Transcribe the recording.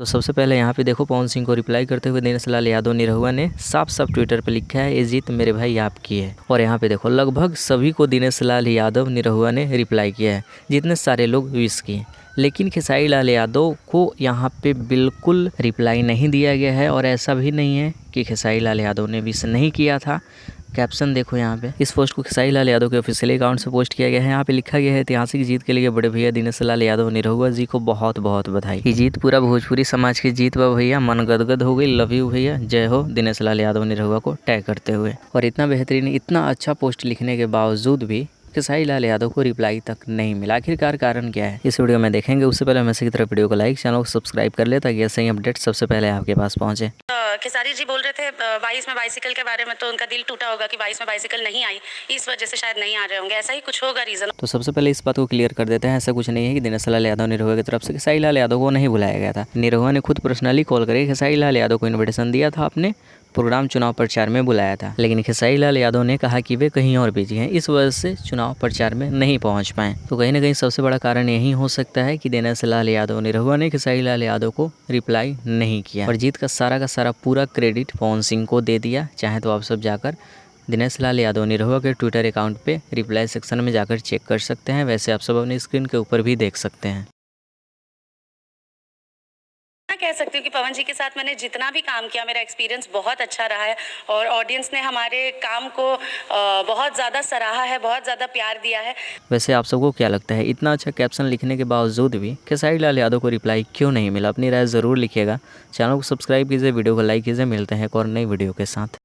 तो सबसे पहले यहाँ पे देखो पवन सिंह को रिप्लाई करते हुए दिनेश लाल यादव निरहुआ ने साफ साफ ट्विटर पे लिखा है, ये जीत मेरे भाई आपकी है। और यहाँ पे देखो लगभग सभी को दिनेश लाल यादव निरहुआ ने रिप्लाई किया है, जितने सारे लोग विश किए। लेकिन खेसारी लाल यादव को यहाँ पे बिल्कुल रिप्लाई नहीं दिया गया है। और ऐसा भी नहीं है कि खेसारी लाल यादव ने विश नहीं किया था। कैप्शन देखो यहाँ पे, इस पोस्ट को खेसारी लाल यादव के ऑफिशियल अकाउंट से पोस्ट किया गया है। यहाँ पे लिखा गया है, ऐतिहासिक जीत के लिए बड़े भैया दिनेश लाल यादव निरहुआ जी को बहुत बहुत बधाई। ये जीत पूरा भोजपुरी समाज की जीत बा भैया, मन गदगद हो गई। लव यू भैया, जय हो दिनेश लाल यादव निरहुआ को टैग करते हुए। और इतना बेहतरीन, इतना अच्छा पोस्ट लिखने के बावजूद भी खेसारी लाल यादव को रिप्लाई तक नहीं मिला। आखिरकार कारण क्या है, इस वीडियो में देखेंगे। उससे पहले हमेशा की तरफ वीडियो को लाइक, चैनल को सब्सक्राइब कर ले ताकि ऐसे ही अपडेट सबसे पहले आपके पास पहुंचे। खेसारी जी बोल रहे थे 22 में बाइसिकल के बारे में, तो उनका दिल टूटा होगा कि 22 में बाइसिकल नहीं आई, इस वजह से शायद नहीं आ रहे होंगे, ऐसा ही कुछ होगा रीजन। तो सबसे पहले इस बात को क्लियर कर देते हैं, ऐसा कुछ नहीं है कि दिनेश लाल यादव निरहुआ की तरफ से खेसारी लाल यादव को नहीं बुलाया गया था। निरहुआ ने खुद पर्सनली कॉल करके खेसारी लाल यादव को इन्विटेशन दिया था, अपने प्रोग्राम चुनाव प्रचार में बुलाया था। लेकिन खेसारी लाल यादव ने कहा कि वे कहीं और बिजी हैं, इस वजह से चुनाव प्रचार में नहीं पहुंच पाए। तो कहीं ना कहीं सबसे बड़ा कारण यही हो सकता है कि दिनेश लाल यादव निरहुआ ने खेसारी लाल यादव को रिप्लाई नहीं किया और जीत का सारा पूरा क्रेडिट पवन सिंह को दे दिया। चाहे तो आप सब जाकर दिनेश लाल यादव निरहुआ के ट्विटर अकाउंट पे रिप्लाई सेक्शन में जाकर चेक कर सकते हैं। वैसे आप सब अपनी स्क्रीन के ऊपर भी देख सकते हैं। कह सकती हूँ कि पवन जी के साथ मैंने जितना भी काम किया, मेरा एक्सपीरियंस बहुत अच्छा रहा है और ऑडियंस ने हमारे काम को बहुत ज़्यादा सराहा है, बहुत ज़्यादा प्यार दिया है। वैसे आप सबको क्या लगता है, इतना अच्छा कैप्शन लिखने के बावजूद भी खेसारी लाल यादव को रिप्लाई क्यों नहीं मिला? अपनी राय ज़रूर लिखिएगा। चैनल को सब्सक्राइब कीजिए, वीडियो को लाइक कीजिए। मिलते हैं एक और नई वीडियो के साथ।